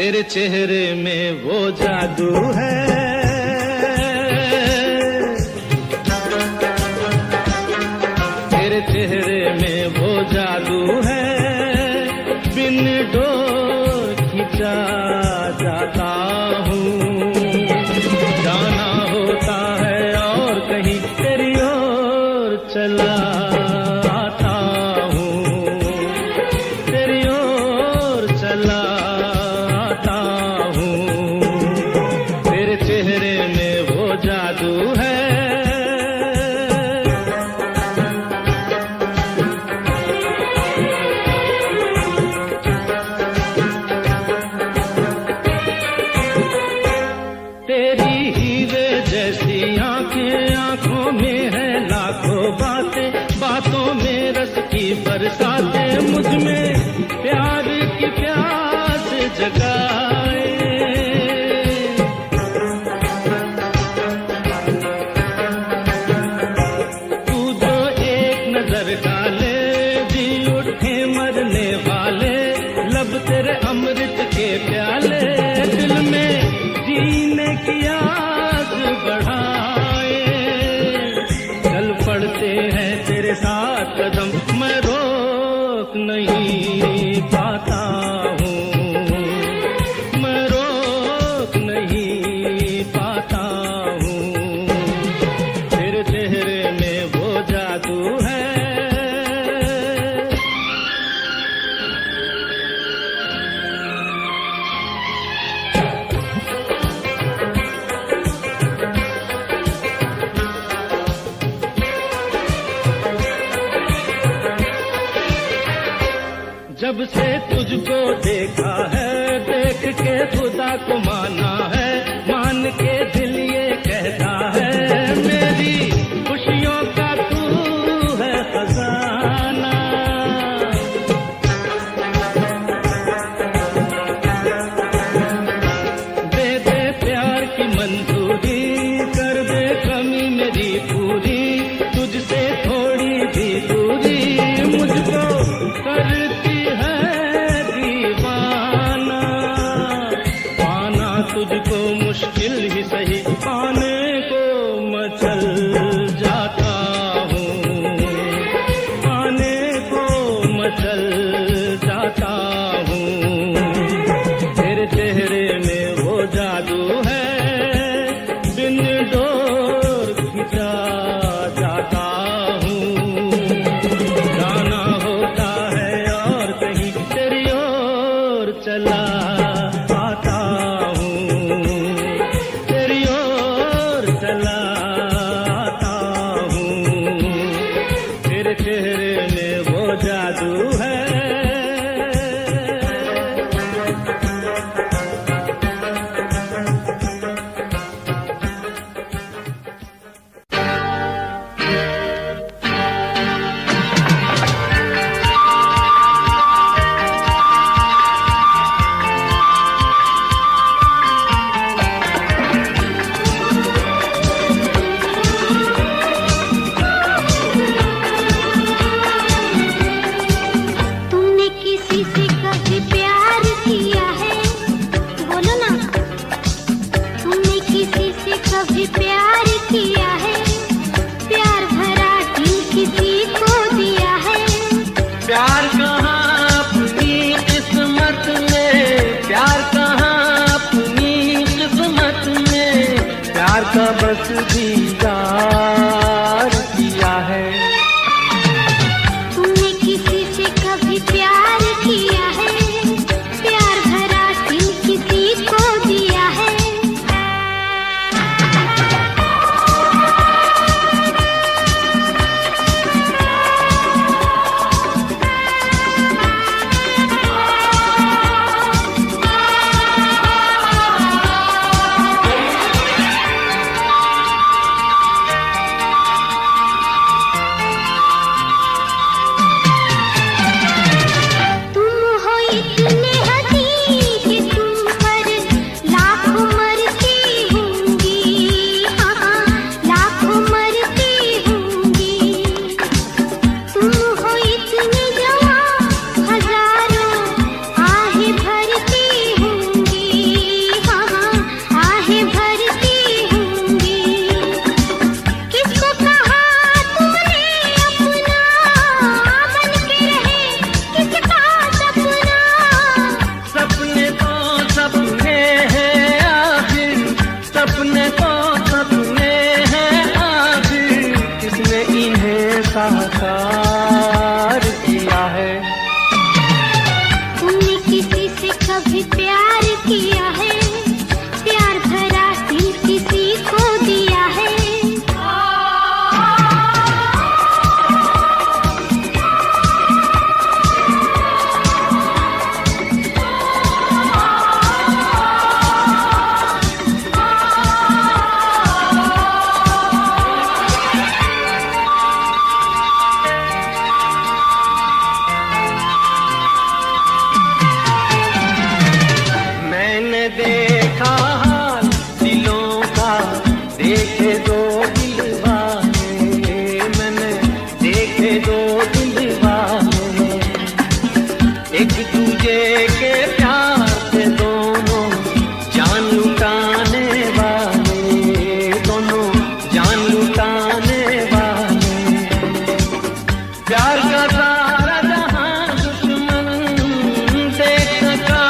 तेरे चेहरे में वो जादू है, तेरे चेहरे में वो जादू है, बिन डोर खिंचा जाता हूँ। जाना होता है और कहीं तेरी ओर चला आता हूँ, तेरी ओर चला आता हूँ। तेरे चेहरे में वो जादू है। तेरी हीरे जैसी आंखें, आंखों में है लाखों बातें, बातों में रस की बरसातें, मुझ में प्यार की प्यास जगाए। तू जो एक नजर डाले जी उठे मरने वाले, लब तेरे अमृत के प्याले, दिल में जीने की आस बढ़ाए। चल पड़ते हैं तेरे साथ कदम, मैं रोक नहीं पाता हूँ, मैं रोक नहीं पाता हूँ। तेरे चेहरे में वो जादू है। जब से तुझको देखा है, देख के खुदा को माना है, मान के दिल ये कहता है, मेरी खुशियों का तू है खजाना। दे दे प्यार की मंजूरी, कर दे कमी मेरी पूरी, तुझसे थोड़ी भी दूरी मुझको करती तुझको मुश्किल ही सही। कभी प्यार किया है, प्यार भरा दिल किसी को दिया है। देखा हाल दिलों का, देखे दो दिल वाले, मैंने देखे दो दिल वाले, एक दूजे के प्यार से दोनों जान लुटाने वाले, दोनों जान लुटाने वाले। प्यार का सारा जहां दुश्मन देख सका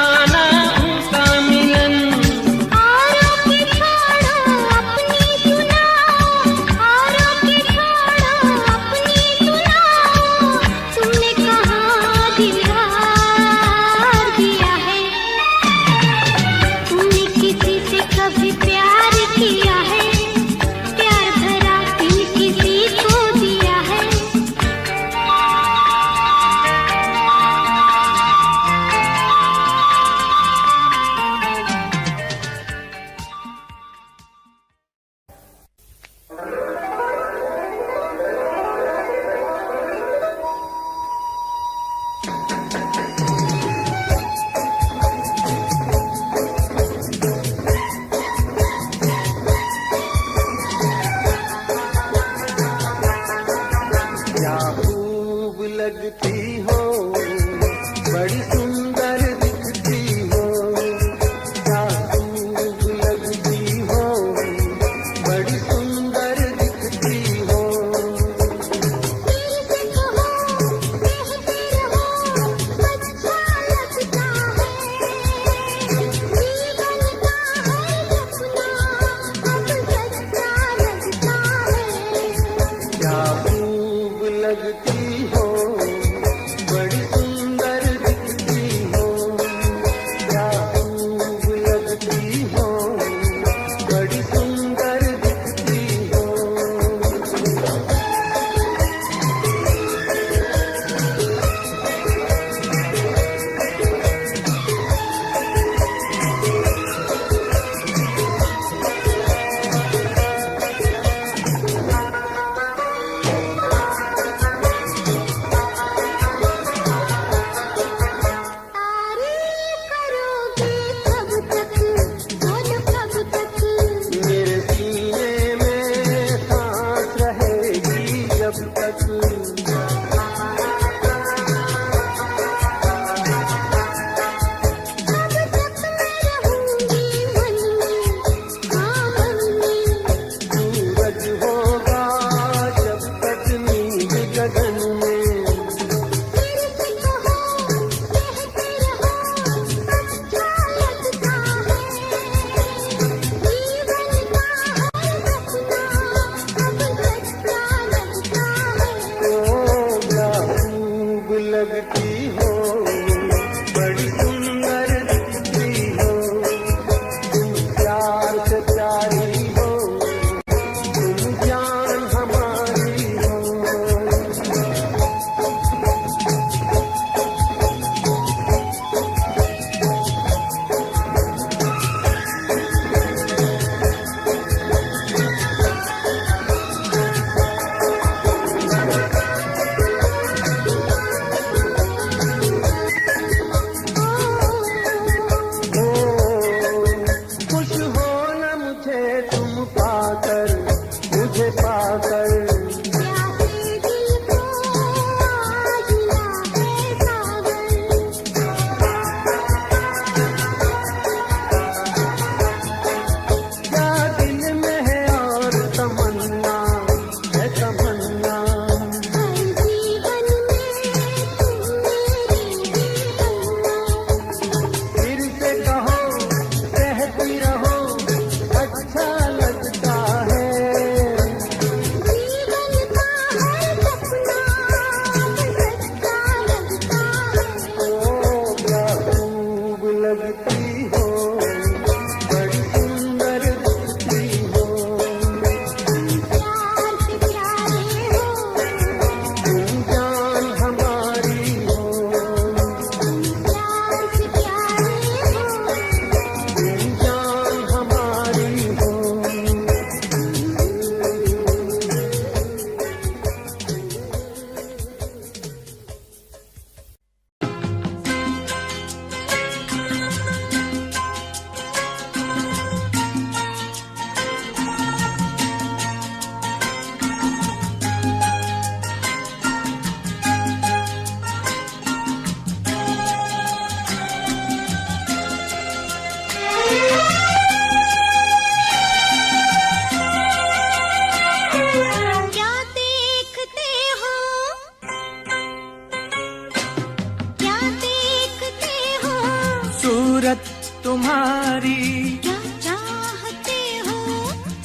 सूरत तुम्हारी क्या चाहते हो,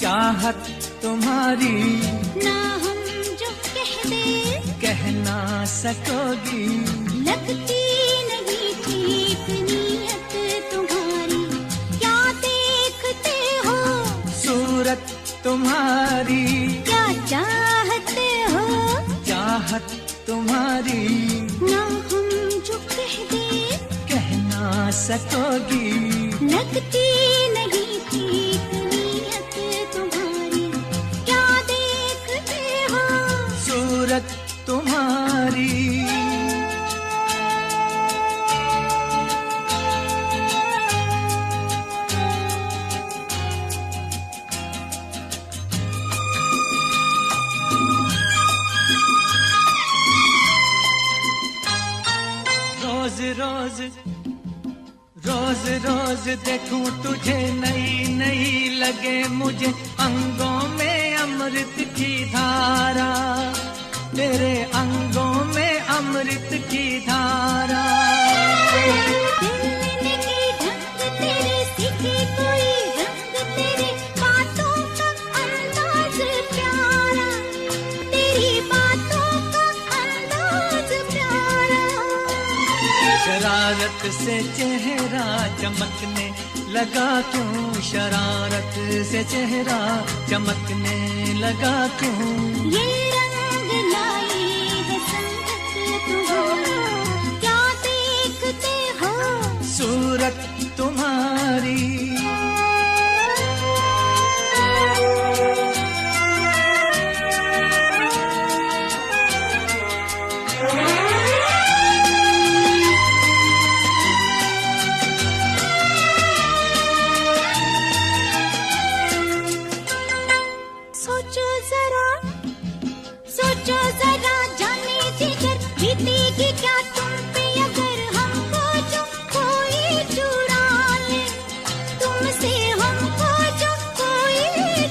चाहत तुम्हारी ना हम जो कह दे कह ना सकोगी। लगती नहीं ठीक नीयत तुम्हारी, क्या देखते हो, सूरत तुम्हारी क्या चाहते हो, चाहत तुम्हारी ना हम जो कह दे कह ना सकोगी। लगती नहीं ठीक नीयत तुम्हारी, क्या देखते हो, सूरत तुम्हारी रोज रोज रोज रोज देखूं तुझे नई नई लगे मुझे, अंगों में अमृत की धारा, तेरे अंगों में अमृत की धारा। दिलने की ढंग तेरे, सीखे कोई रंग तेरे, बातों का अंदाज प्यारा, तेरी बातों का अंदाज प्यारा। शरारत से चेहरा चमकने लगा क्यों, शरारत से चेहरा चमकने लगा क्यों। ये रंग लाई है संगत तुम्हारी, क्या देखते हो, सूरत तुम्हारी सोचो जरा जाने जिगर, बीतेगी क्या तुम पे अगर हमको जो कोई चुरा ले, तुमसे हमको जो कोई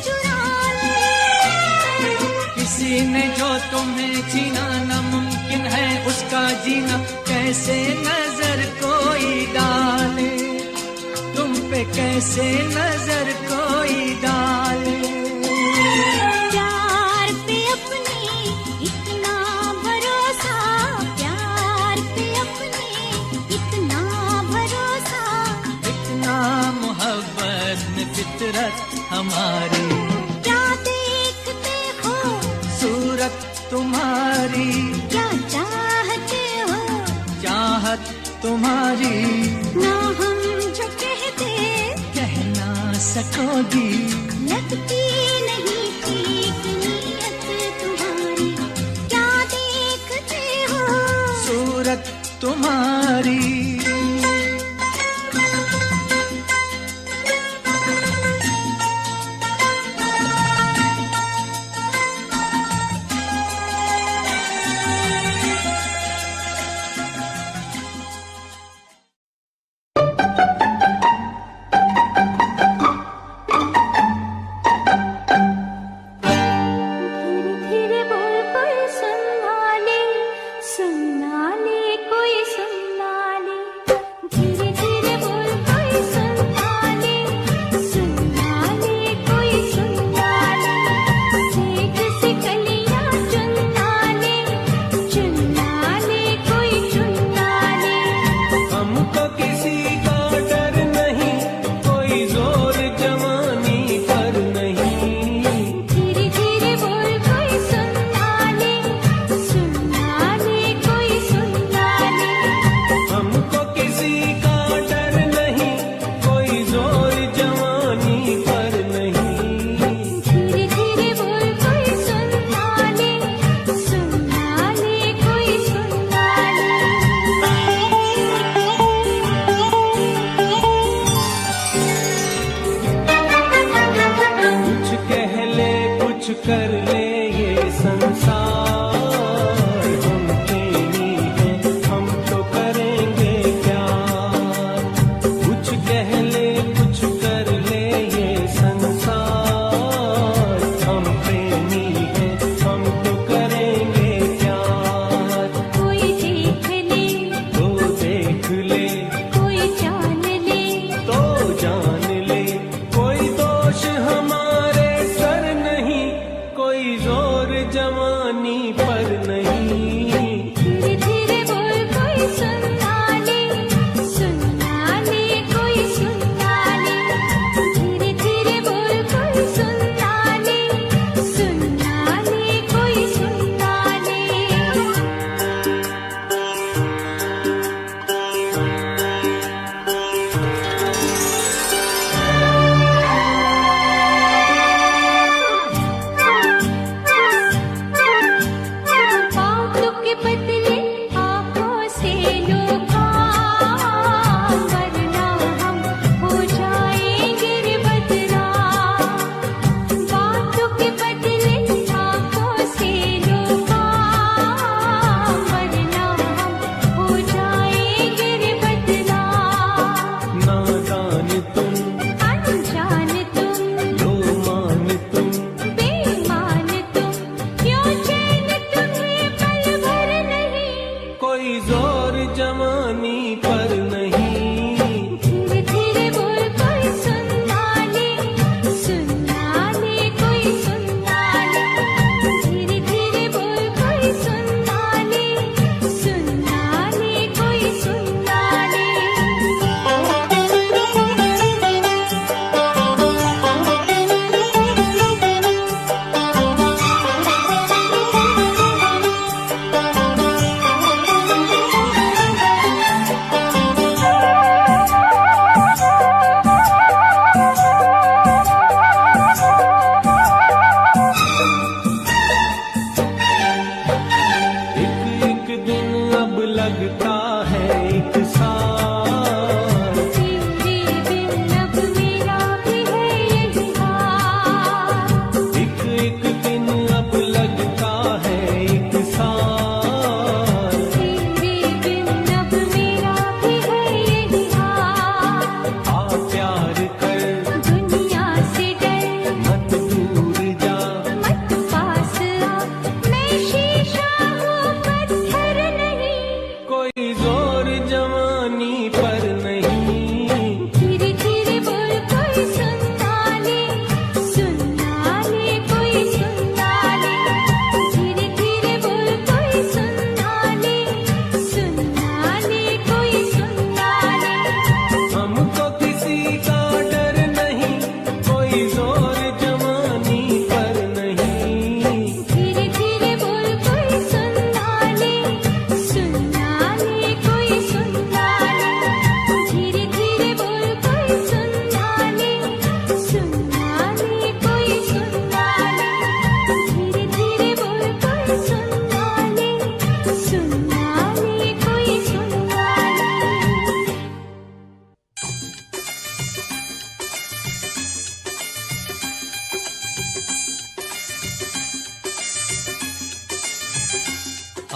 चुरा ले। किसी ने जो तुम्हें छीना नामुमकिन है उसका जीना, कैसे नजर कोई डाले, तुम पे कैसे नजर कोई डाले। प्यार पे अपने इतना भरोसा, प्यार पे अपने इतना भरोसा, इतना मोहब्बत में फितरत हमारी। क्या देखते हो, सूरत तुम्हारी क्या चाहते हो, चाहत तुम्हारी ना हम जो कहते कह ना सकोगी। लगती नहीं ठीक नीयत तुम्हारी, क्या देखते हो, सूरत तुम्हारी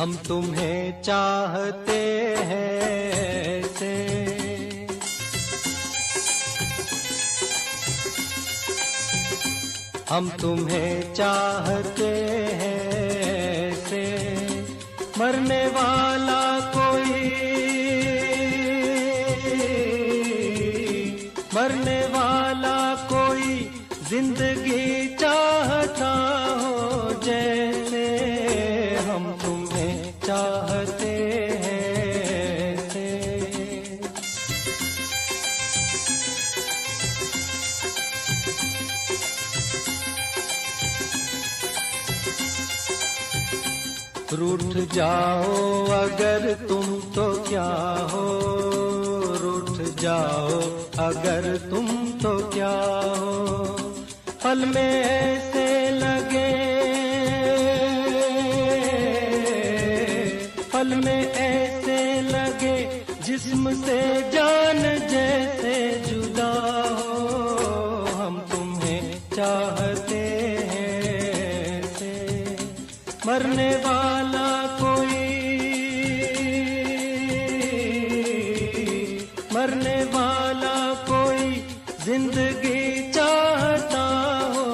हम तुम्हें चाहते हैं ऐसे, हम तुम्हें चाहते हैं ऐसे, मरने वाला कोई, मरने वाला कोई जिंदगी चाहता हो जैसे, हम तुम्हें चाहते हैं ऐसे। रूठ जाओ अगर तुम तो क्या हो, रूठ जाओ अगर तुम तो क्या हो, पल में ऐसे लगे, पल में ऐसे लगे जिस्म से जान जैसे जुदा हो, हम तुम्हें चाहते हैं ऐसे, मरने वाला कोई, मरने वाला कोई जिंदगी चाहता हो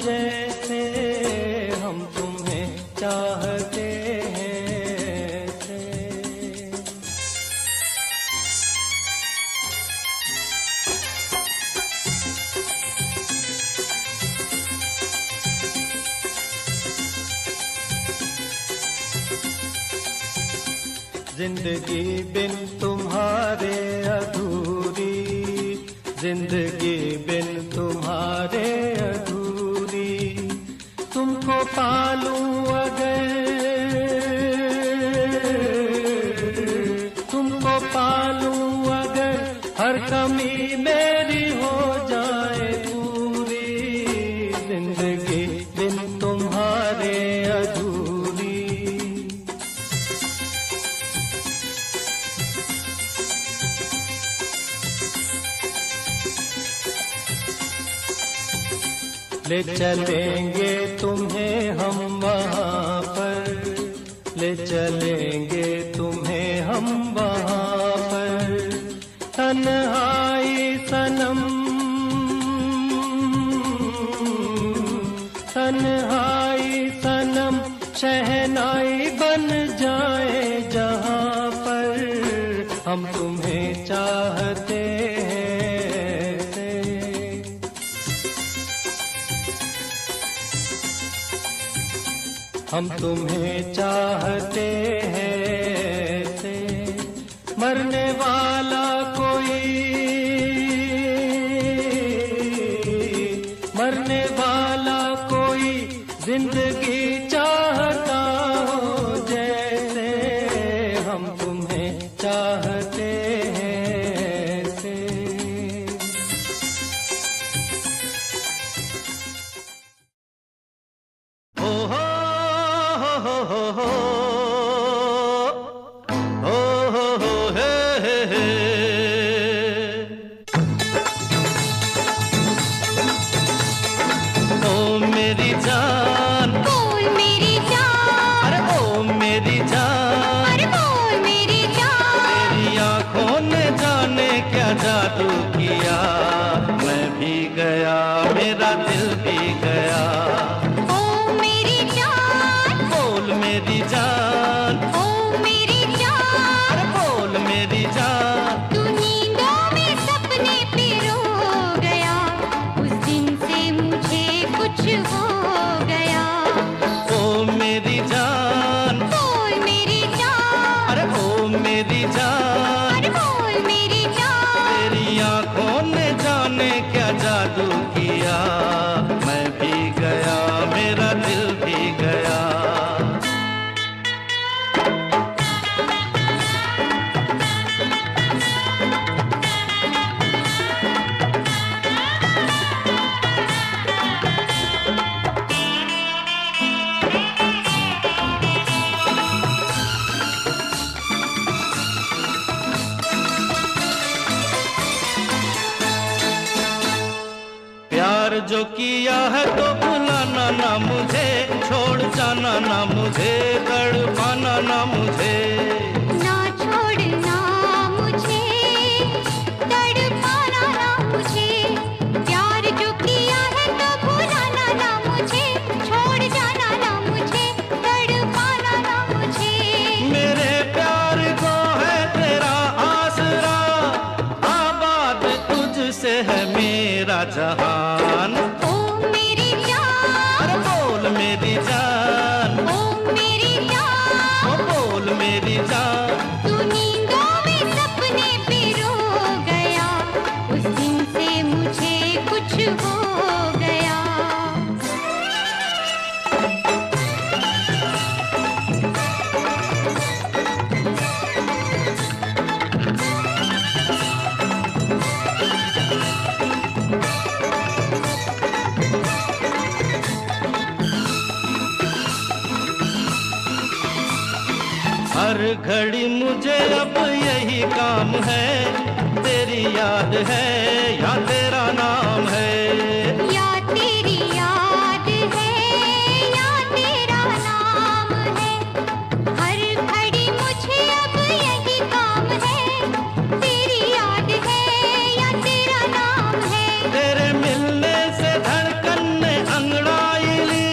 जैसे, हम तुम्हें चाहते हैं ऐसे। जिंदगी बिन तुम्हारे अधूरी, जिंदगी बिन तुम्हारे अधूरी, तुमको पालूं अगर, तुमको पालूं अगर, हर कमी मेरी हो जाए पूरी, जिंदगी बिन तुम्हारे अधूरी। ले चलेंगे तुम्हें हम वहाँ पर, ले चलेंगे तुम्हें हम वहाँ पर, तन्हाई सनम, तन्हाई सनम शहनाई बन जाए जहाँ पर, हम तुम्हें चाहते हैं ऐसे। हम तुम्हें चाहते हैं ऐसे, मरने वाला कोई, मरने वाला कोई जिंदगी चाहता हो जैसे, हम तुम्हें चाहते हैं ऐसे। ओ हो मेरी जान, बोल मेरी जान, अरे ओ मेरी जान, अरे बोल मेरी जान, तेरी आंखों ने जाने क्या जादू किया, मैं भी गया मेरा दिल भी गया। ओ मेरी जान, बोल मेरी जान, ओ मेरी जान, अरे बोल मेरी जान, तू नींदों में सपने पिरो गया, उस दिन से मुझे कुछ हो गया। ओ मेरी जान, बोल मेरी जान, अरे ओ मेरी जान, अरे बोल मेरी जान, तेरी आंखों ने जाने क्या जादू किया, जो किया है तो भुलाना ना मुझे, छोड़ जाना ना मुझे, तड़पाना ना मुझे। ना छोड़ना मुझे, तड़पाना ना मुझे, प्यार जो किया है तो भुलाना ना मुझे, छोड़ जाना ना मुझे, तड़पाना ना मुझे। मेरे प्यार को है तेरा आसरा, आबाद तुझसे है मेरा जहान। ओ मेरी जान, अरे बोल मेरी जान, ओ मेरी जान, ओ बोल मेरी जान। तू नींदों में सपने पिरो गया, उस दिन से मुझे कुछ हो गया। हर घड़ी मुझे अब यही काम है, तेरी याद है या तेरा नाम है। या तेरी याद है या तेरा नाम है, हर घड़ी मुझे अब यही काम है, तेरी याद है या तेरा नाम है। तेरे मिलने से धड़कन ने अंगड़ाई ली,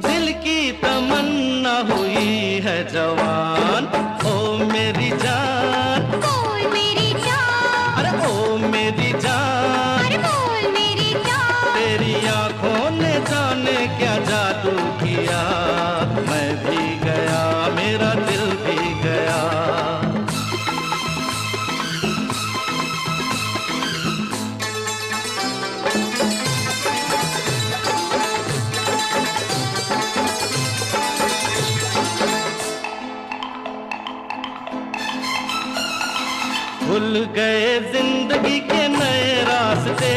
दिल की तमन्ना हुई है जवान। ओ मेरी जान, बोल मेरी जान, अरे ओ मेरी जान। अरे बोल मेरी जान, तेरी आंखों ने जाने क्या जादू किया, मैं भी गया मेरा दिल भी गया। भूल गए जिंदगी के नए रास्ते,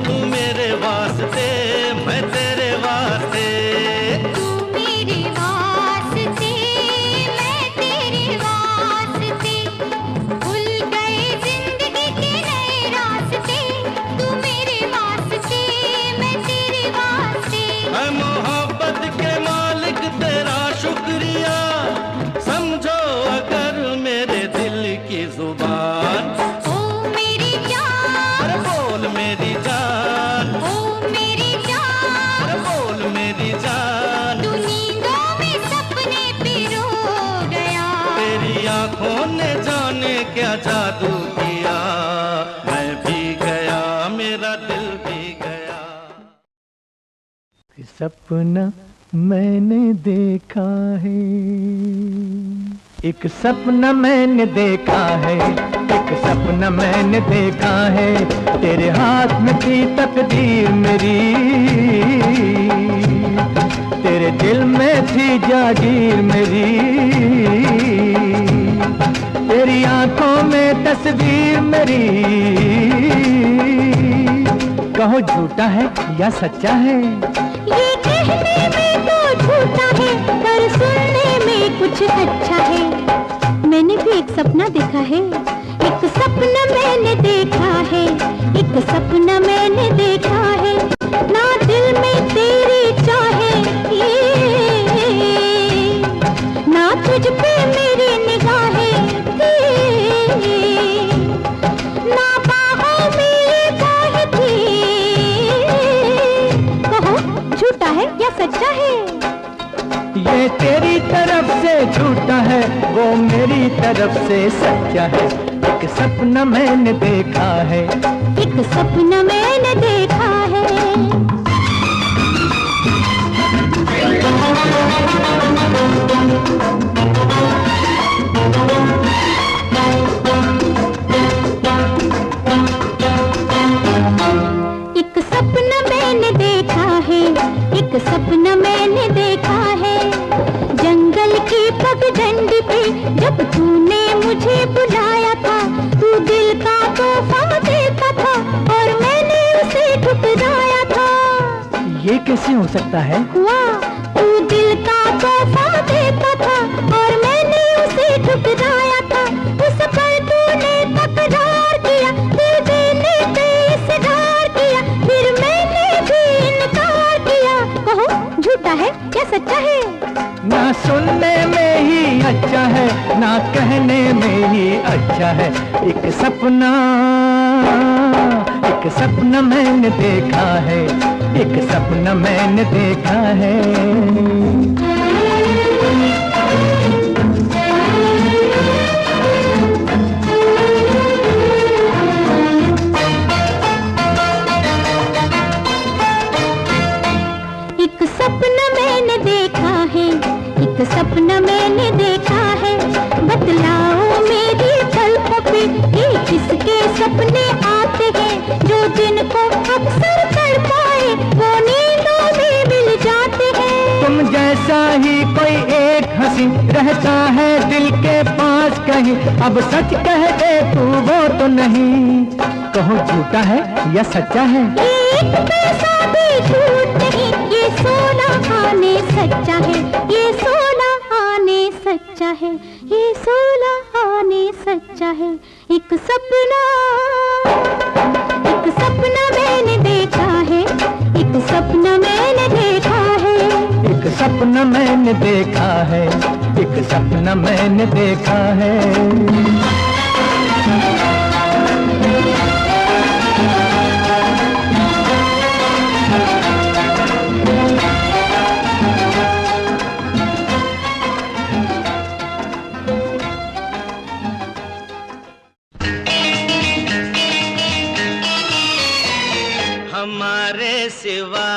तू मेरे वास्ते मैं तेरे वास्ते। तू मेरे वास्ते मैं तेरे वास्ते, भूल गए जिंदगी के नए रास्ते, तू मेरे वास्ते मैं तेरे वास्ते। है मोहब्बत के मालिक तेरा शुक्रिया, समझो अगर मेरे दिल की जुबान। ओ मेरी जान, अरे बोल मेरी जान, ओ मेरी जान, अरे बोल मेरी जान। तू नींदों में सपने पिरो गया, तेरी आंखों ने जाने क्या जादू किया, मैं भी गया मेरा दिल भी गया। सपना मैंने देखा है, एक सपना मैंने देखा है, एक सपना मैंने देखा है, तेरे हाथ में थी तकदीर मेरी, तेरे दिल में थी जागीर मेरी, तेरी आंखों में तस्वीर मेरी। कहो झूठा है या सच्चा है? ये कहने में तो झूठा है, पर सुनने में कुछ अच्छा है। मैंने भी एक सपना देखा है, एक सपना मैंने देखा है, एक सपना मैंने देखा है, ना दिल में तेरी चाहे ये, ना तुझ पे मेरी निगाहें थी, ना बाहों में ये बाहें थी। कहो झूठा है या सच्चा है? ये तेरी तरफ से झूठा है, वो मेरी तरफ से सच्चा है, एक सपना मैंने देखा है, एक सपना मैंने देखा है। एक सपना मैंने देखा है, एक सपना मैंने देखा है, जंगल की पगडंडी पे जब तूने मुझे बुलाया था, तू दिल का तोहफा देता था और मैंने उसे ठुकराया था। ये कैसे हो सकता है? हुआ, तू दिल का तोहफा देता था और मैंने उसे ठुकराया था, उस पर तूने तकरार किया, दिल देने पे इसरार किया, फिर मैंने भी सुनने में ही अच्छा है, ना कहने में ही अच्छा है। एक सपना मैंने देखा है, एक सपना मैंने देखा है। एक सपना मैंने देखा है, एक सपना मैंने देखा है। बतलाओ मेरी पलकों पे कि किसके सपने आते हैं, जो दिन को अक्सर तड़पाए वो नींदों में मिल जाते हैं। तुम जैसा ही कोई एक हंसी रहता है दिल के पास कहीं, अब सच कह दे तू वो तो नहीं, कहो झूठा है या सच्चा है। एक पैसा भी झूठ नहीं, ये सोना आने सच्चा है, ये सोना आने सच्चा है, ये सोना आने सच्चा है। एक सपना मैंने देखा है, एक सपना मैंने देखा है। एक सपना मैंने देखा है, एक सपना मैंने देखा है। हमारे सिवा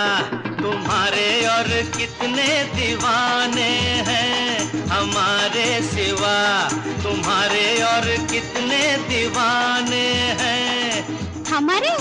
तुम्हारे और कितने दीवाने हैं, हमारे सिवा तुम्हारे और कितने दीवाने हैं। हमारे?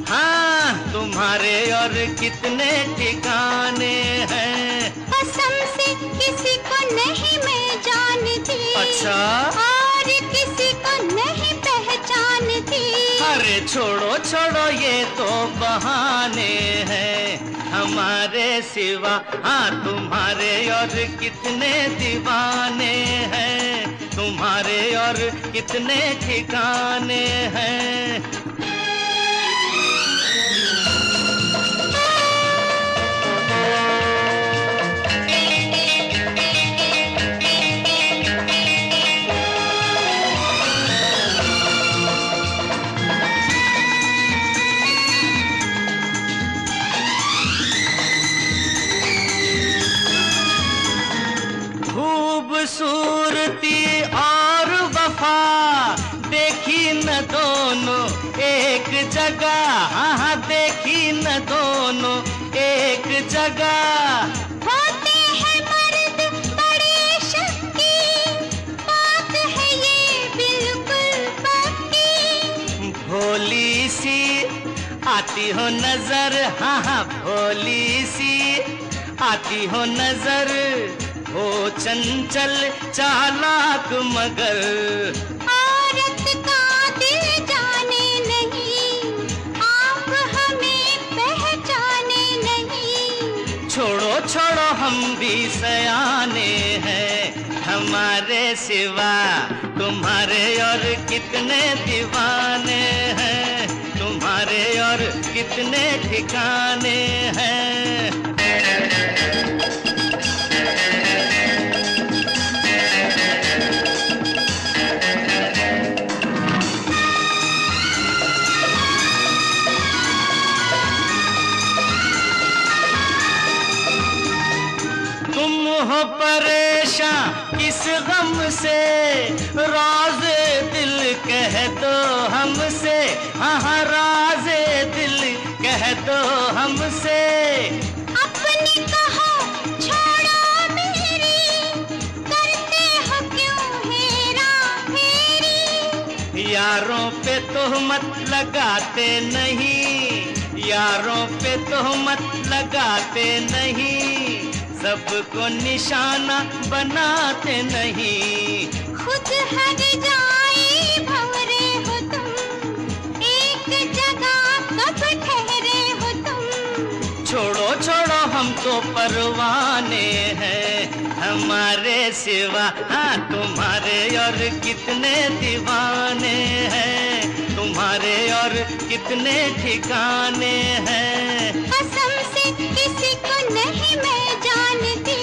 हाँ, तुम्हारे और कितने ठिकाने हैं। कसम से किसी को नहीं मैं जानती। अच्छा? और किसी को नहीं पहचानती। अरे छोड़ो छोड़ो ये तो बहाने हैं, हमारे सिवा हाँ तुम्हारे और कितने दीवाने हैं, तुम्हारे और कितने ठिकाने हैं। खूबसूरती और वफा देखी न दोनों एक जगह, हाँ देखी न दोनों एक जगह। होते हैं मर्द बड़े शक्की, बात है ये बिल्कुल पक्की। भोली सी आती हो नजर, हाँ हाँ भोली सी आती हो नजर, हो चंचल चालाक मगर। औरत का दिल जाने नहीं, आप हमें पहचाने नहीं। छोड़ो छोड़ो हम भी सयाने हैं, हमारे सिवा तुम्हारे और कितने दीवाने हैं, तुम्हारे और कितने ठिकाने हैं। हो परेशान किस गम से, राज़े दिल कह दो हमसे, हाँ हाँ राज़े दिल कह दो हमसे। अपनी कहो छोड़ो मेरी, करते हो क्यों हेरा फेरी। यारों पे तोहमत लगाते नहीं, यारों पे तोहमत लगाते नहीं, सबको निशाना बनाते नहीं। खुद हर जाए भंवरे हो तुम, एक जगह कब ठहरे हो तुम। छोड़ो छोड़ो हम तो परवाने हैं, हमारे सिवा हाँ तुम्हारे और कितने दीवाने हैं, तुम्हारे और कितने ठिकाने हैं। कसम से किसी को नहीं मैं जानती,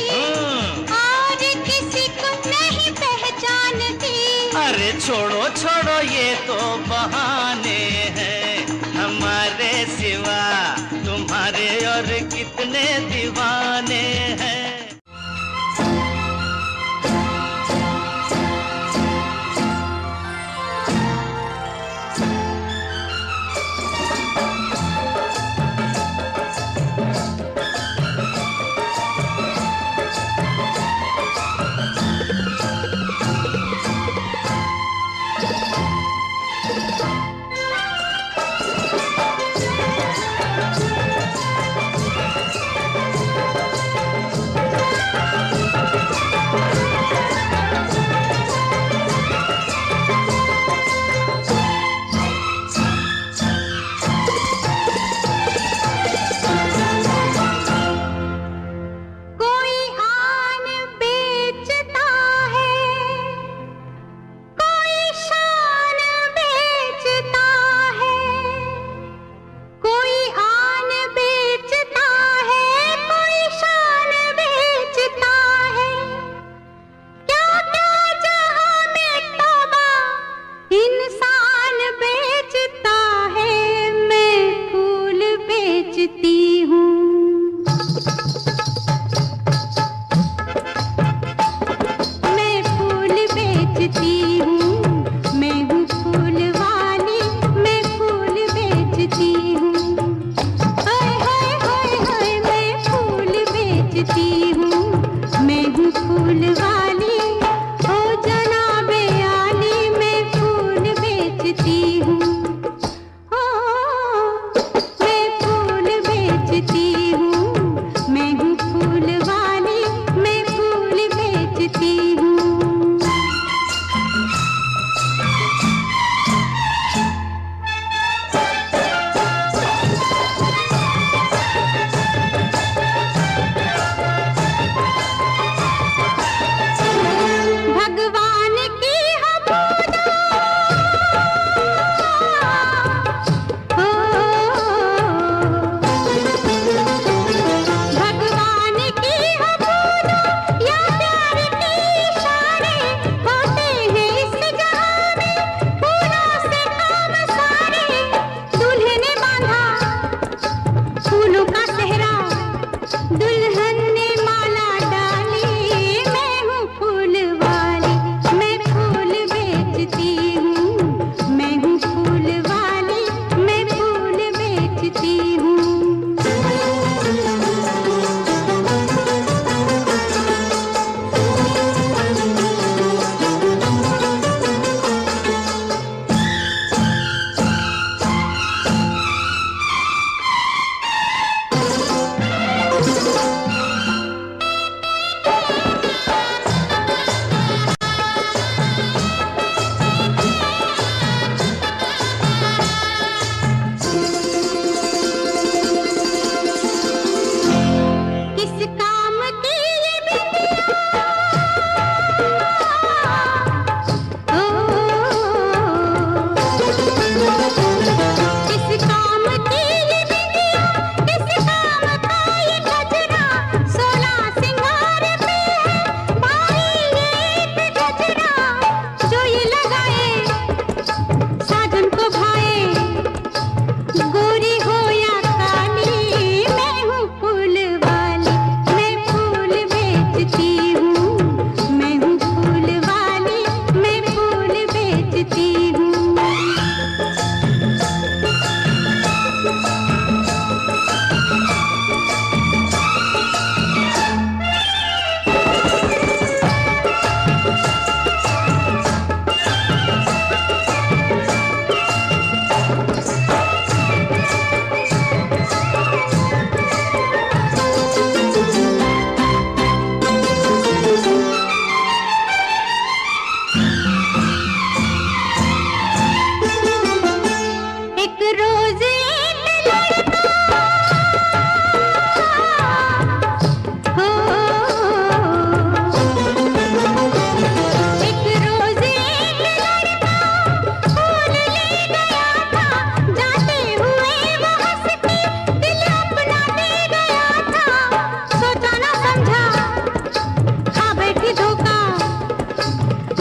और छोड़ो छोड़ो ये तो बहाने हैं, हमारे सिवा तुम्हारे और कितने दीवाने हैं।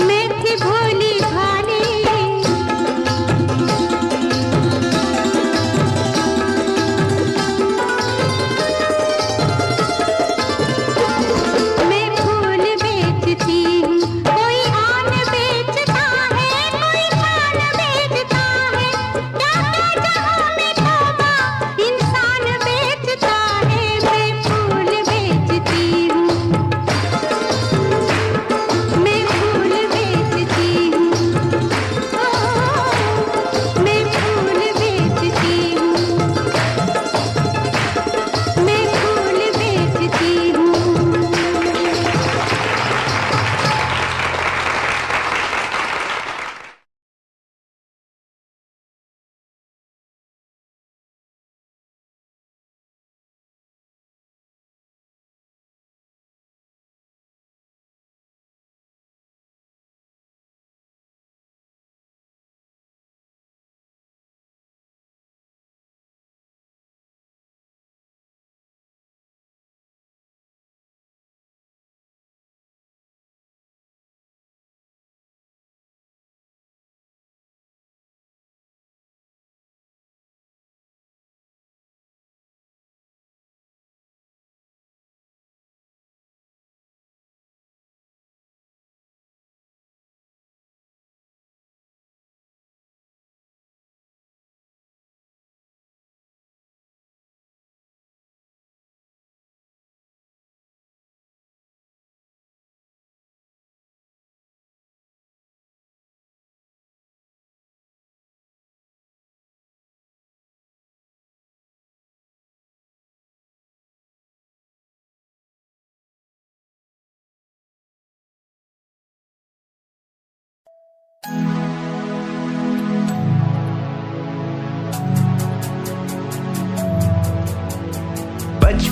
मैं थी भोली भाली।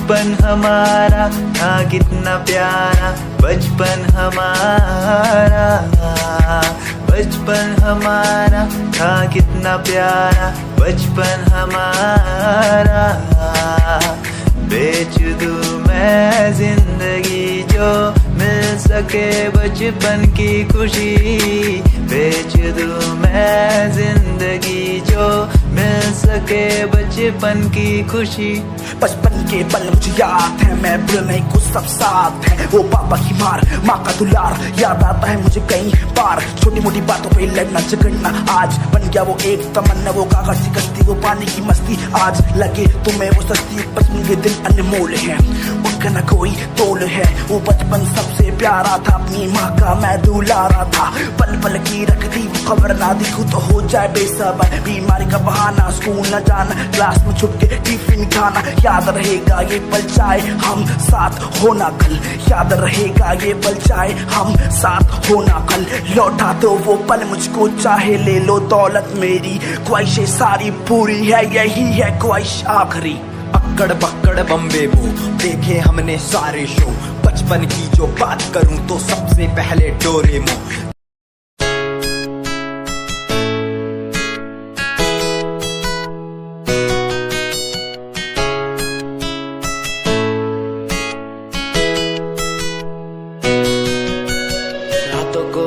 बचपन हमारा था कितना प्यारा, बचपन हमारा, बचपन हमारा था कितना प्यारा, बचपन हमारा। बेच दूं मैं जिंदगी जो मिल सके बचपन की खुशी, बेच दूं मैं जिंदगी जो मिल सके बचपन की खुशी। बचपन के पल मुझे याद है, मैं भूल नहीं कुछ सब साथ है। वो पापा की मार, माँ का दुलार याद आता है मुझे कई बार। छोटी मोटी बातों पे लड़ना झगड़ना आज बन गया वो एक तमन्ना। वो कागज की कश्ती, वो पानी की मस्ती, आज लगे तुम्हें वो सस्ती। बचपन के दिन अनमोल है, उनका न कोई तोल है। वो बचपन सबसे प्यारा था, अपनी माँ का मैं दुलारा था। पल पल की रखती खबर ना दिखूं तो हो जाए बेसबर। बीमारी का बहाना, स्कूल न जाना, क्लास में छुप के टिफिन खाना। याद रहेगा ये पल चाहे हम साथ होना कल, याद रहेगा ये पल चाहे हम साथ होना कल। लौटा दो वो पल मुझको, चाहे ले लो दौलत मेरी। ख्वाहिशें सारी पूरी है, यही है ख्वाहिश आखिरी। अक्कड़ बक्कड़ बम्बे वो देखे हमने सारे शो। बचपन की जो बात करूं तो सबसे पहले डोरेमोन।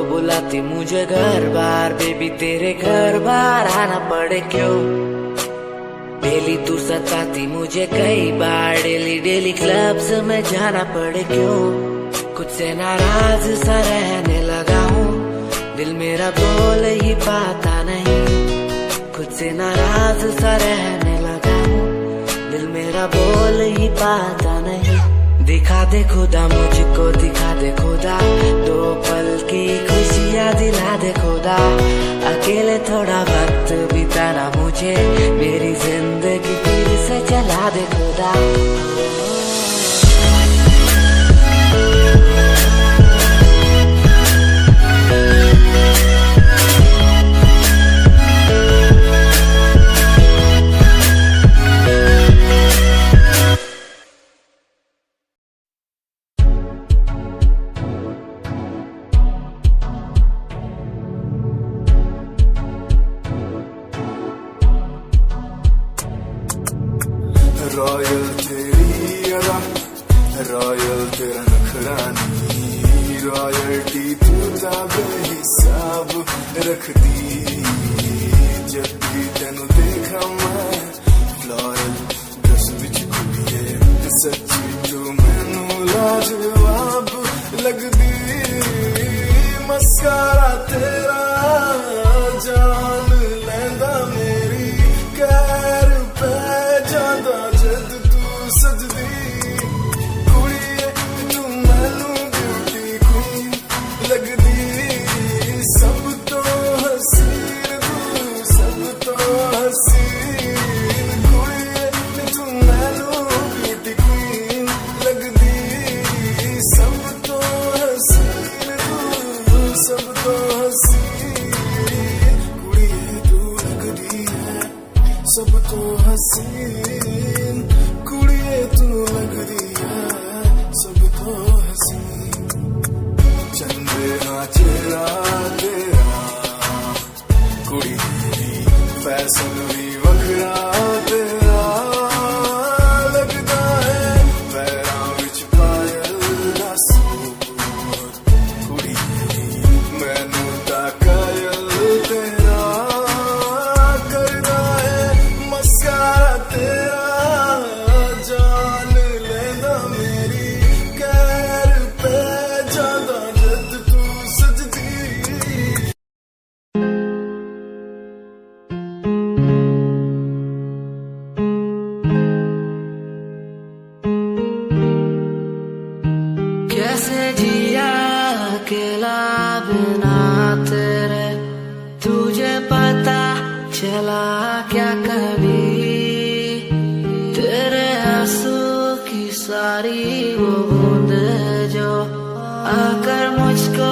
बुलाती मुझे घर बार, बेबी तेरे घर बार आना पड़े क्यों। डेली तू सताती मुझे कई बार, डेली डेली क्लब्स में जाना पड़े क्यों। खुद से नाराज सा रहने लगा हूँ, दिल मेरा बोल ही पाता नहीं। खुद से नाराज सा रहने लगा हूँ, दिल मेरा बोल ही पाता नहीं। दिखा दे खुदा मुझको, दिखा दे खुदा, दो पल की खुशियाँ दिला दे खुदा। अकेले थोड़ा वक्त बिताना मुझे, मेरी जिंदगी फिर से चला दे खुदा। रॉयल तेरी अदा, रॉयल तेरा नखरानी, रॉयल्टी तू बेहिसाब रखदी। जब भी तेनू देखा मैं फ्लोरल ड्रेस विच कुड़िए, सच्ची तू मैनू लाजवाब लगदी। मस्कारा तेरा जान लैंदा मेरी, कैर पे जादा जद तू सजदी। कुड़िए तू मैनू ब्यूटी क्वीन लगदी, सब तो हसीन तू, सब तो हसीन। कुड़िए तू मैनू ब्यूटी क्वीन लगदी, सब तो हसीन तू, सब तो हसीन। कुड़िए तू लगदी है सब तो हसीन, कुड़िए तू लगदी है सब तो हसीन। चंद्रा चेहरा तेरा, कुड़ी तेरी फैशन भी वखरा तेरा। लगदा है पैरां विच पायल दा सूट, कुड़ी तेरी मैनू तां कायल तेरा। करदा है मस्कारा तेरा, जान लेंदा मेरी, कैर पे जादा जद तू सजदी। कैसे जिया अकेला बिना तेरे, तुझे पता चला क्या कभी। तेरे आंसू की सारी वो बूंद जो आकर मुझको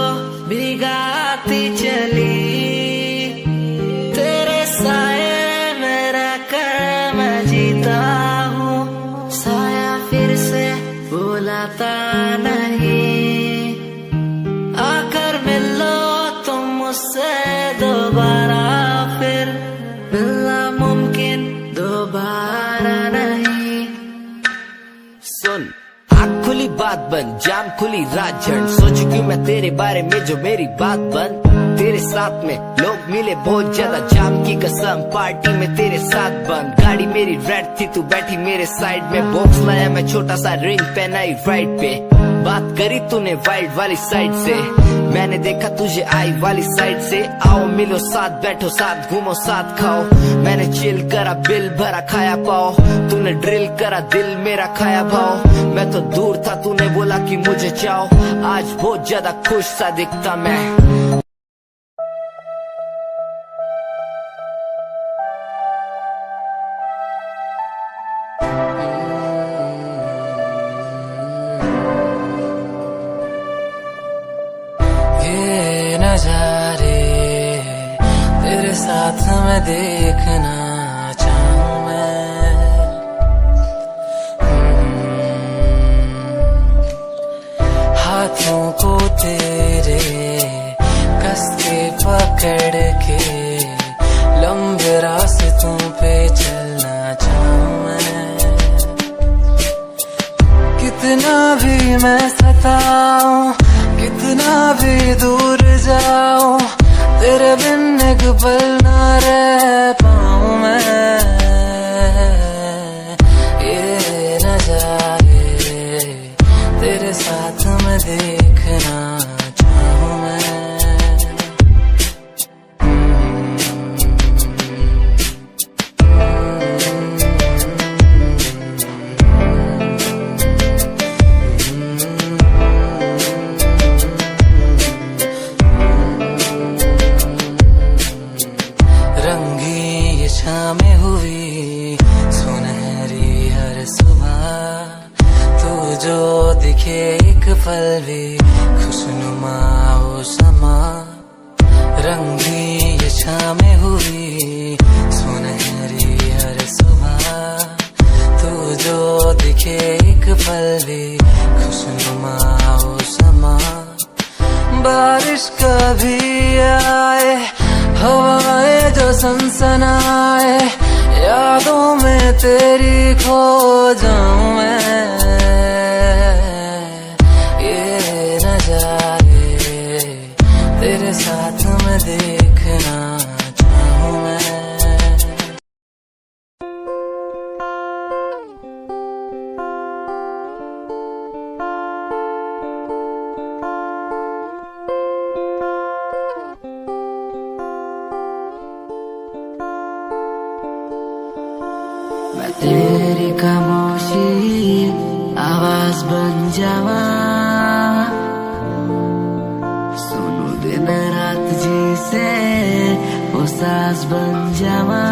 भिगाती चली। तेरे साए में रहकर मैं जीता हूँ, साया फिर से बन, जाम खुली राजन। सोचू क्यों मैं तेरे बारे में जो मेरी बात बन। तेरे साथ में लोग मिले बहुत ज्यादा, जाम की कसम पार्टी में तेरे साथ बंद। गाड़ी मेरी रेड थी, तू बैठी मेरे साइड में। बॉक्स लाया मैं छोटा सा, रिंग पहनाई राइट पे। बात करी तूने वाइड वाली साइड से, मैंने देखा तुझे आई वाली साइड से। आओ मिलो साथ, बैठो साथ, घूमो साथ, खाओ। मैंने चिल करा, बिल भरा, खाया पाओ। तूने ड्रिल करा, दिल मेरा खाया भाव। मैं तो दूर था, तूने बोला कि मुझे चाहो। आज बहुत ज्यादा खुश सा दिखता मैं। नजारे तेरे साथ मैं देखना चाहूं मैं। हाथों को तेरे कस के पकड़ के लंबे रास्तों पे चलना चाहूं मैं। कितना भी मैं सताऊं, कितना भी दूर जाऊं, तेरे बिन एक पल ना रह पाऊं मैं। ये नजारे तेरे साथ मैं देखना चाहूं मैं। शामें हुई सुनहरी हर सुबह, तू जो दिखे एक पल भी खुशनुमा हो समा। रंगी ये शामें हुई सुनहरी हर सुबह, तू जो दिखे एक पल भी खुशनुमा हो समा। बारिश कभी आए, हवाएं जो सनसनाए, यादों में तेरी खो जाऊं मैं। ये नजारे तेरे साथ मैं देखना चाहूं मैं। मैं तेरी खामोशी आवाज बन जावा, सुनू दिन रात जी से वो सांस बन जावा।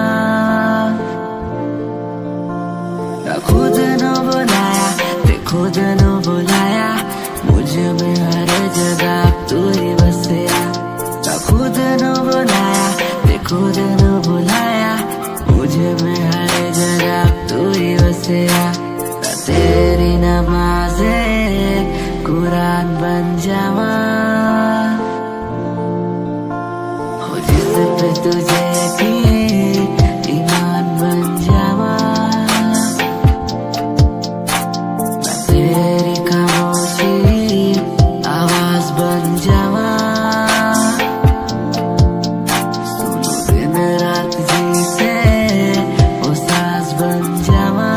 खुद न बुलाया, ते खुद न बुलाया, मुझे में हर जगह तू ही बसया। खुद न बुलाया, ते खुद न बुलाया, मुझे में हर जगह तू ही बसया। तेरी नमाज़े कुरान बन जावा, हो जिस पे तुझे की ईमान बन जावा। मैं तेरी खामोशी आवाज बन जावा, सुनो दिन रात जी से वो सांस बन जावा।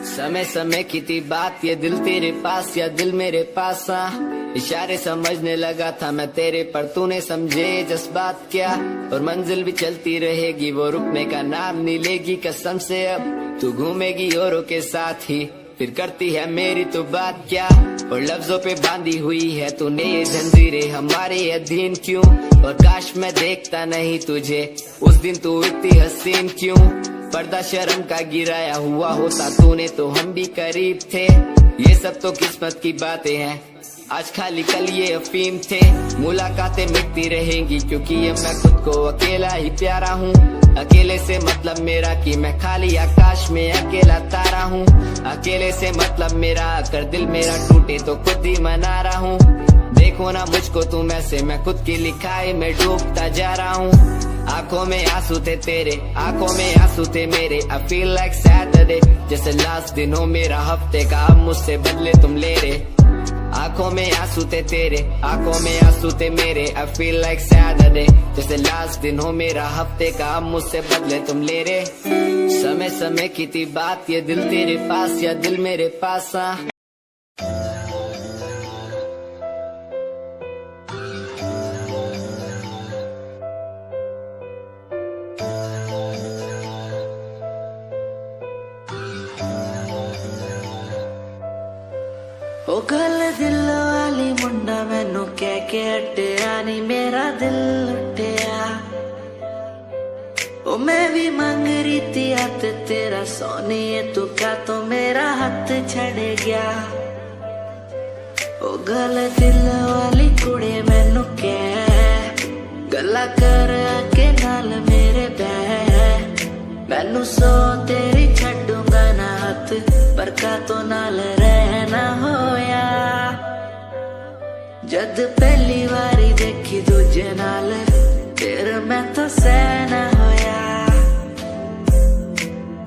समय समय की थी बात, ये दिल तेरे पास या दिल मेरे पास। इशारे समझने लगा था मैं तेरे, पर तूने समझे जज्बात क्या। और मंजिल भी चलती रहेगी, वो रुकने का नाम नहीं लेगी कसम से। अब तू घूमेगी औरों के साथ ही, फिर करती है मेरी तो बात क्या, और लफ्जों पे बांधी हुई है तूने ये जंजीरें हमारे अधीन क्यों। और काश मैं देखता नहीं तुझे उस दिन, तू इतनी हसीन क्यों। पर्दा शर्म का गिराया हुआ होता तूने तो हम भी करीब थे। ये सब तो किस्मत की बातें हैं, आज खाली कल ये अफीम थे। मुलाकातें मिटती रहेंगी क्योंकि ये मैं खुद को अकेला ही प्यारा हूँ। अकेले से मतलब मेरा कि मैं खाली आकाश में अकेला तारा हूँ। अकेले से मतलब मेरा अगर दिल मेरा टूटे तो खुद ही मना रहा हूँ। देखो ना मुझको तुम ऐसे, मैं खुद की लिखाई में डूबता जा रहा हूँ। आंखों में आंसू थे तेरे, आंखों में आंसू थे मेरे। I feel like Saturday, जैसे लास्ट दिन हो मेरा हफ्ते का, अब मुझसे बदले तुम ले रहे। आंखों में आंसू थे तेरे, आंखों में आंसू थे मेरे। I feel like Saturday, जैसे लास्ट दिन हो मेरा हफ्ते का, अब मुझसे बदले तुम ले रहे। समय समय की थी बात, ये दिल तेरे पास या दिल मेरे पास। ओ गल दिल वाली मुंडा मैनू कह के हटिया नी मेरा दिल लुटिया। ओ मैं भी मांग रही थी हाथ तेरा सोनिए, तू क्या तो मेरा हाथ छड़ गया। ओ गल दिल वाली कुड़े मैनू कह गल्ला कर के नाल मेरे बह। मैनू सो तेरी छड्डूंगा ना हाथ, पर का तो नाल रहना होया। जद पहली बारी देखी दूजे नाल, फिर मैं तो सहना होया।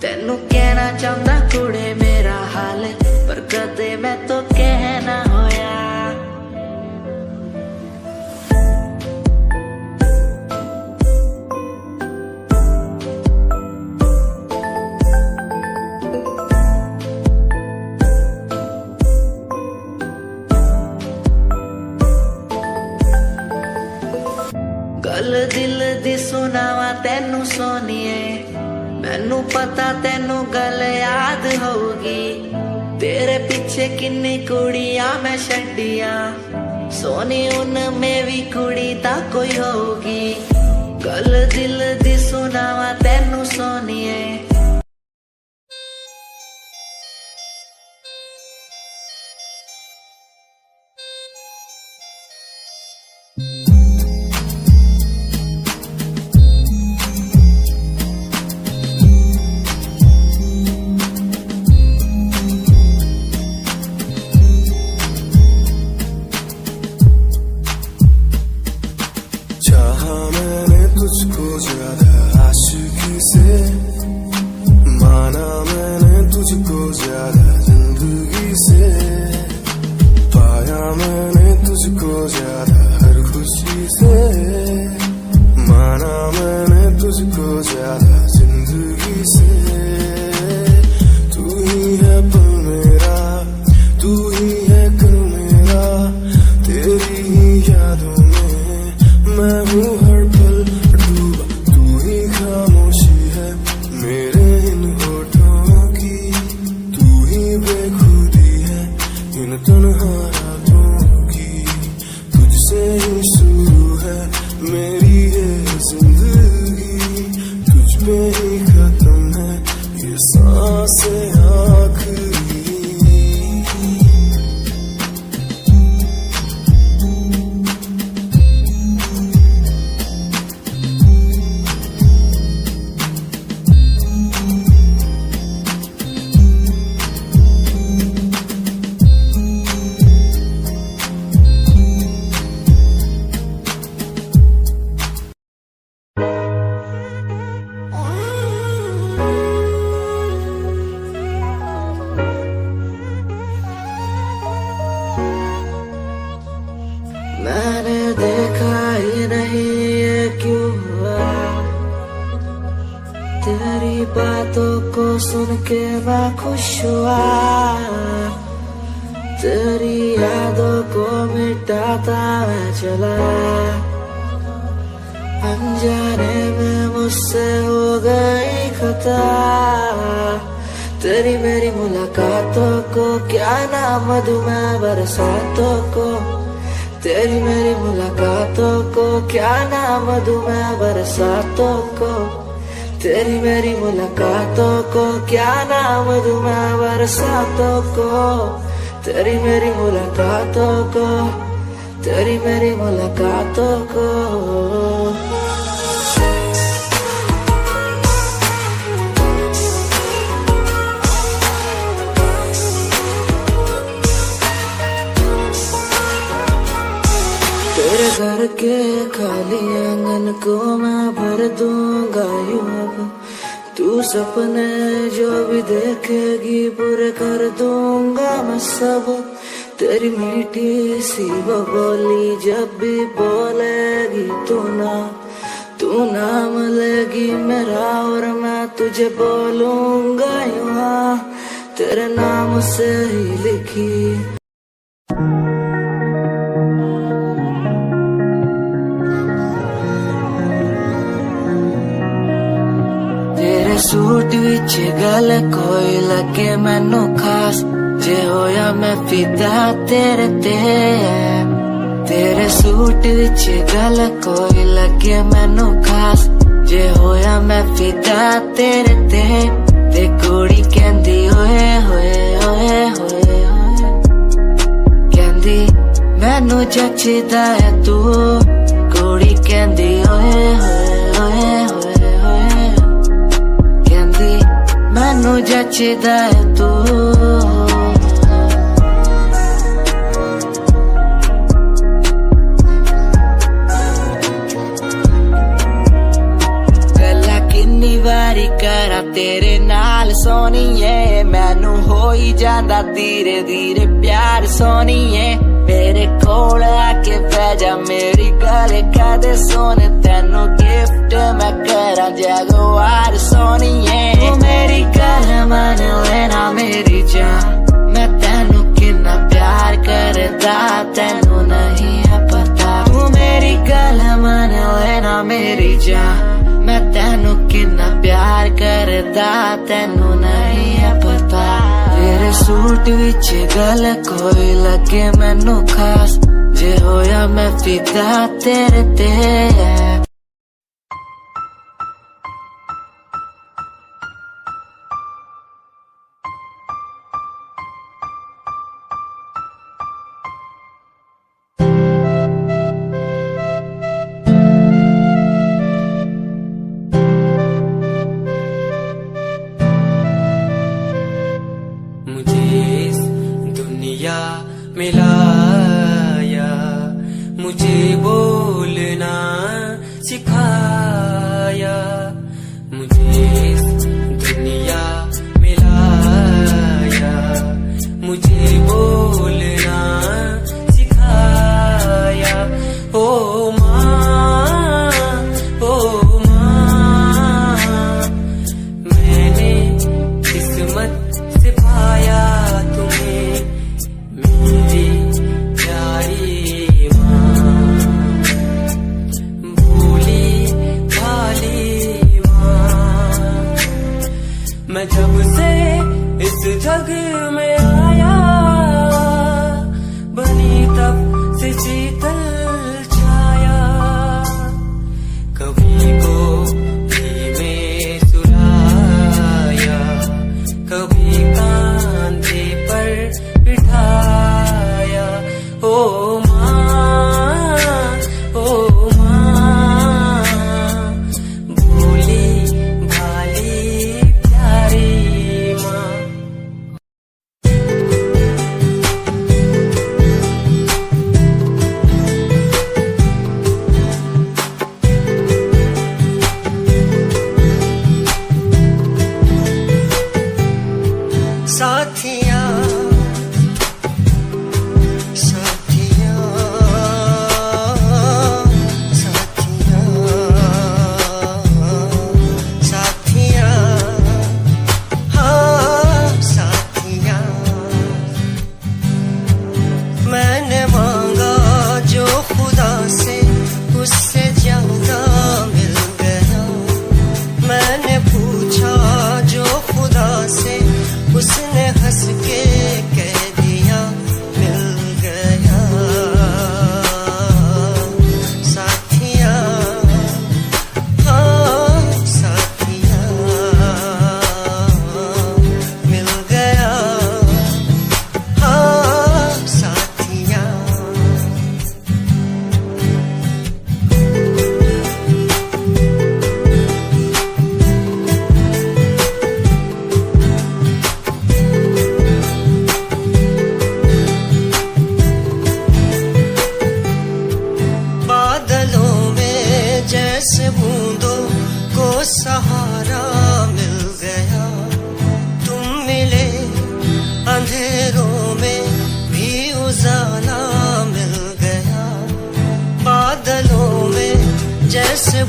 तेनू कहना चाहता कुड़े मेरा हाल, पर कदे मैं तो कहना होया। गल दिल दी सुनावा तेनू सोनिए, मैनू पता तेनू गल याद होगी। तेरे पीछे किन्नी कुड़ियां मैं छड्डियां, सोनी उनमें भी कुड़ी ता कोई होगी। गल दिल दी सुनावा तेनू सोनिए। चाहा मैंने तुझको ज्यादा आशिकी से, माना मैंने तुझको ज्यादा जिंदगी से। पाया मैंने तुझको ज्यादा हर खुशी से, माना मैंने तुझको ज्यादा जिंदगी से। तू ही है पल मेरा, तू ही है कल मेरा, तेरी ही यादों मैं हूँ हर पल डूबा। तू ही खामोशी है मेरे इन होठों की, तू ही बेखुदी है इन तन्हा रातों की। तुझसे ही शुरू है मेरी ये जिंदगी, तुझ पे ही खत्म है ये सांसें आखिरी। मैंने देखा ही नहीं ये क्यों हुआ, तेरी बातों को सुन के मैं खुश हुआ। तेरी यादों को मिटाता मैं चला, अनजाने में मुझसे हो गई खता। तेरी मेरी मुलाकातों को क्या नाम दूं मैं बरसातों को, तेरी मेरी मुलाकातों को क्या नाम दूं मैं बरसातों को, तेरी मेरी मुलाकातों को क्या नाम दूं मैं बरसातों को, तेरी मेरी मुलाकातों को, तेरी मेरी मुलाकातों को। तेरे घर के खाली आंगन को मैं भर दूंगा यूं अब, तू सपने जो भी देखेगी पूरे कर दूंगा मैं सब। तेरी मीठी सी वो बोली जब भी बोलेगी तू नाम लेगी मेरा और मैं तुझे बोलूंगा यूं, तेरे नाम से ही लिखी। सूट विच गल कोई लगे मैनू खास, जे होया मैं फिदा तेरे ते। तेरे सूट विच गल कोई लगे मैनू खास, जे होया मैं फिदा तेरे ते। ते कुड़ी कहंदी ओए होए ओए होए, कहंदी मैनू जचदा है तू, कुड़ी कहंदी ओए होए ओए होए, मैनू जचदा है तू। गल्ला किन्नी वारी करा तेरे नाल सोनिए, मैनू होई जांदा धीरे धीरे प्यार सोनिए। मेरे कोल आके बह जा मेरी गल कदे सोने, तेनू गिफ्ट मैं करा जगवार सोनिए। तू मेरी गल मन लेना मेरी जान, मैं तेनू कितना प्यार करदा तेनू नहीं है पता। तू मेरी गल मन लेना मेरी जान, मैं तेनू कितना प्यार करदा तेनू नहीं है पता। तेरे सूट विच गल कोई लगे मैनू खास, जे होया मैं फिदा तेरे ते। मिलाया मुझे बोलना सिखाया, मुझे दुनिया मिलाया मुझे बोलना सिखाया। ओ माँ मैंने किस्मत से पाया तुम्हें, मेरी प्यारी माँ।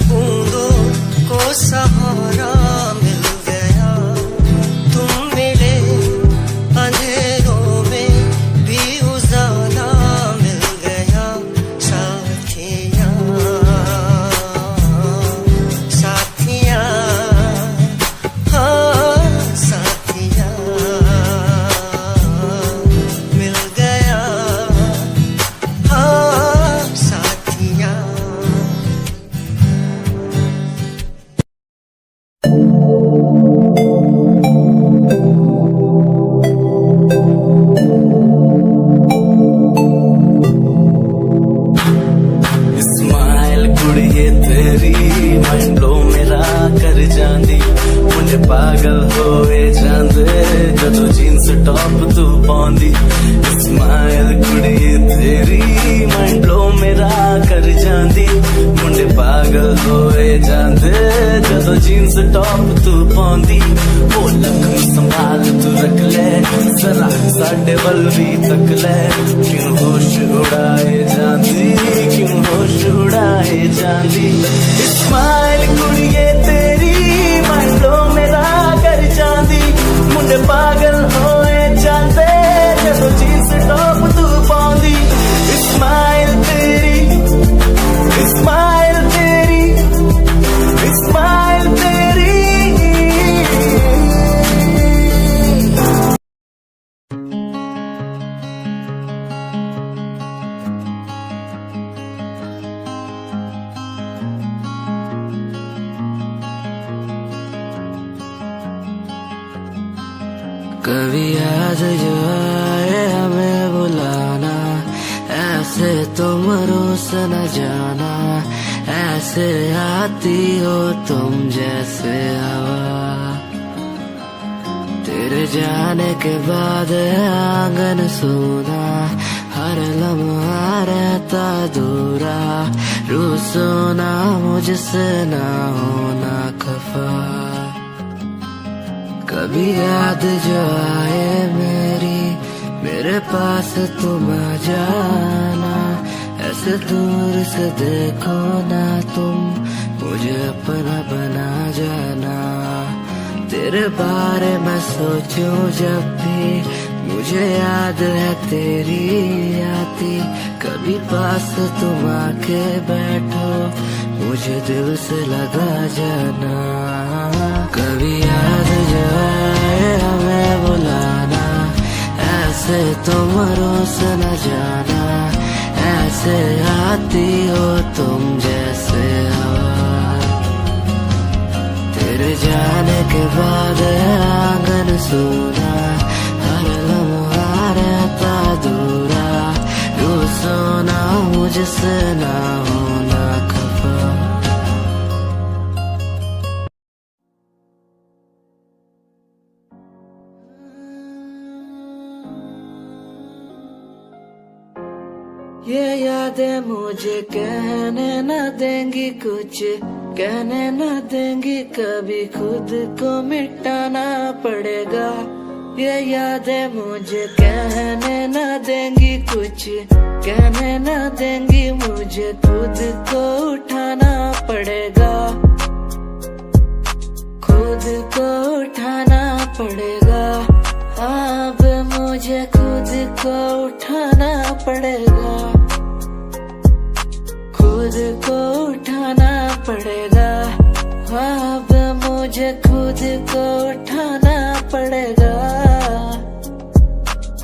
बूंदों को सहारा मिल गया, तुम मिले अंधेरों में भी उजाला मिल गया। साथिया साथिया हाँ साथिया मिल गया हाँ साथिया। स्माइल कुड़िए तेरी माइंड ब्लो मेरा कर जांदी, मुझे पागल होए जांदे जदों जीन्स टॉप तू पाउंदी। स्माइल कुड़िए तेरी माइंड ब्लो मेरा कर जांदी, मुझे पागल होए जांदे जदों जीन्स टॉप तू पाउंदी। वो लखन संभाल तू रख ले जरा साडे वल भी तक ले, क्यों होश उड़ाए जांदी क्यों होश उड़ाए जांदी। स्माइल कुड़िए तेरी माइंड ब्लो मेरा कर जांदी, मुंडे पागल होए जांदे जदों जीन्स टॉप तू पाउंदी। स्माइल तेरी स्माइल तेरी स्माइल तेरी। कभी याद जो आए हमें बुलाना, ऐसे तुम रोस न जाना, ऐसे आती हो तुम जैसे हवा। तेरे जाने के बाद आंगन सूना, हर लम्हा रहता दूरा, रूसो ना मुझसे ना होना खफा। कभी याद जो आए मेरे पास तुम आ जाना, ऐसे दूर से देखो ना तुम, मुझे अपना बना जाना। तेरे बारे में सोचूं जब भी, मुझे याद है तेरी आती। कभी पास तुम आके बैठो, मुझे दिल से लगा जाना। कभी याद जो आए हमें बुलाना, ऐसे तुम रोस न जाना, ऐसे आती हो तुम जैसे हवा। तेरे जाने के बाद आंगन सूना, हर लम्हा रहता दूरा, रूसो ना मुझसे ना होना खफा। ये यादें मुझे कहने न देंगी कुछ, कहने न देंगी कभी, खुद को मिटाना पड़ेगा। ये यादें मुझे कहने न देंगी कुछ, कहने न देंगी मुझे, खुद को उठाना पड़ेगा, खुद को उठाना पड़ेगा। अब मुझे खुद को उठाना पड़ेगा, खुद को उठाना पड़ेगा। अब मुझे खुद को उठाना पड़ेगा।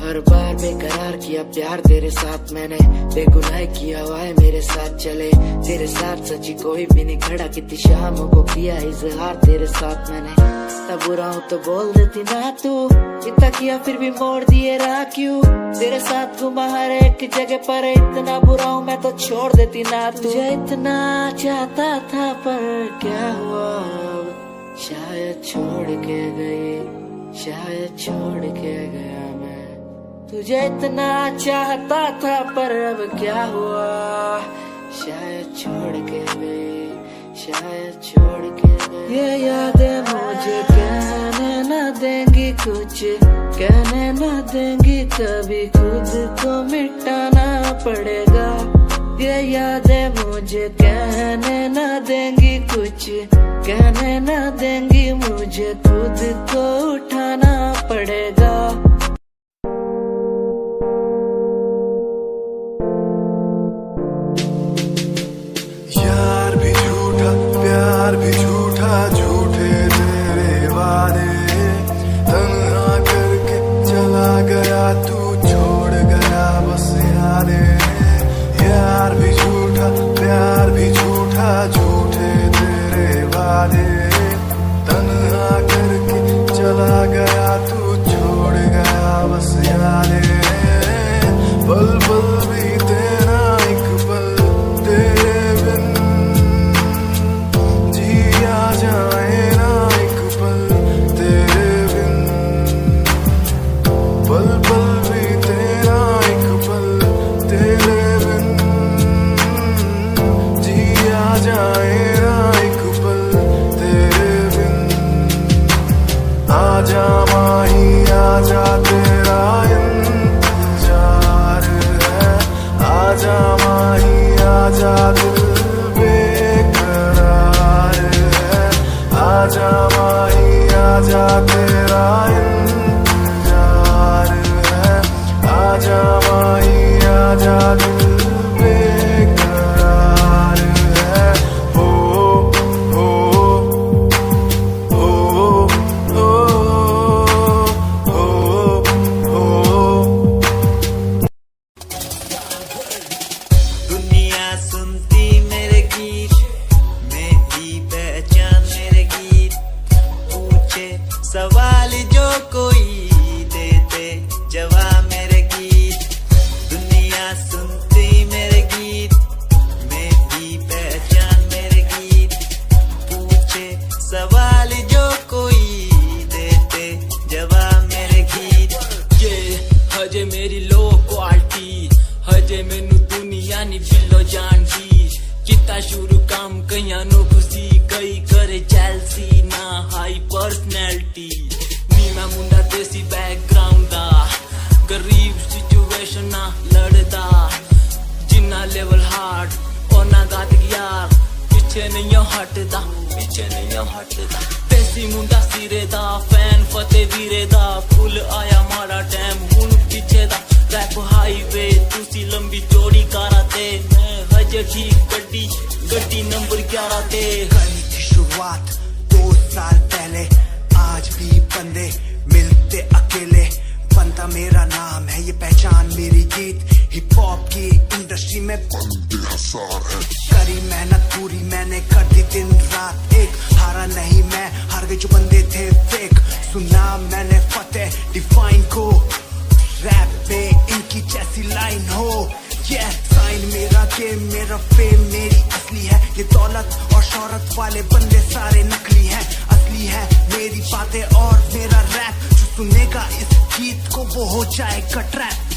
हर बार बेकरार किया प्यार तेरे साथ मैंने, बेगुनाह किया हुआ है मेरे साथ चले। तेरे साथ सच्ची कोई भी नहीं खड़ा, कितनी शामों को किया इजहार तेरे साथ मैंने। तब बुरा हूँ तो बोल देती ना तू, इतना किया फिर भी मोड़ दिए राह क्यों। तेरे साथ घुमा हर एक जगह पर, इतना बुरा हूँ मैं तो छोड़ देती ना तू। तुझे इतना चाहता था पर क्या हुआ अब, शायद छोड़ के गई, शायद छोड़ के गया मैं। तुझे इतना चाहता था पर अब क्या हुआ, शायद छोड़ के गई, शायद छोड़ के गई। ये यादें मुझे कहने न देंगी कुछ, कहने न देंगी कभी, खुद को मिटाना पड़ेगा। ये यादें मुझे कहने न देंगी कुछ, कहने न देंगी, मुझे खुद को उठाना पड़ेगा। यार भी झूठा, प्यार भी झूठा, झूठे तेरे वादे, तन्हा करके चला गया तू, छोड़ गया बस यादें। यार भी झूठा, प्यार भी झूठा, झूठे तेरे वादे, तन्हा करके चला गया तू, छोड़ गया बस यादें। पल पल बीते ना एक पल तेरे बिन, जिया जाए ना एक पल तेरे बिन। पल पल बीते ना एक पल तेरे बिन, जिया जाए ना एक पल तेरे बिन। आजा माही आजा तेरा इंतजार है, आजा माही आजा दिल बेकरार है। आजा माही आजा तेरा इंतजार है, आजा माही आजा दिल बेकरार है। हो हो हो हो हो हो। दुनिया सुनती मेरे गीत, मेरी पहचान मेरे गीत, पूछे सवाल जो कोई, देते जवाब मेरे गीत। दुनिया सुनती मेरे गीत, मेरी पहचान मेरे गीत, पूछे सवाल जो कोई, देते जवाब मेरे गीत। ये हजे मेरी लो क्वालिटी, हजे मैनू दुनिया नी बिल्लो जानदी। किता शुरू काम कईयां नो खुशी, कई करे जेलसी, ना हाई पर्सनैलिटी। नी मैं मुंडा देसी बैकग्राउंड दा, गरीब सिचुएशन ना लड़दा। जिन्ना लेवल हार्ड ओना गात यार, पिछे नहीं हटदा, पिछे नहीं हटदा। देसी मुंडा सिरे दा, फैन फतेह वीरे दा, फुल आया माड़ा टाइम हुन पिछे दा। रैप हाईवे तुसी लंबी चौड़ी कारा ते, मैं हजे ठीक गड्डी गड्डी नंबर 11 ते। करनी थी शुरुआत 2 साल पहले, आज भी बंदे मिलते अकेले। बनता मेरा नाम है, ये पहचान मेरी गीत। हिप हॉप की इंडस्ट्री में बंदे हजार है। करी मेहनत पूरी मैंने, कर दी दिन रात एक। हारा नहीं मैं, हार गए जो बंदे थे फेक। सुना मैंने फतेह डिफाइन को, रैप पे इनकी जैसी लाइन हो। ये साइन मेरा गेम, मेरा फेम मेरी असली है। ये दौलत और शोहरत वाले बंदे सारे नकली हैं, असली है मेरी बातें और मेरा रैप। जो सुनेगा इस गीत को वो हो जाएगा ट्रैप।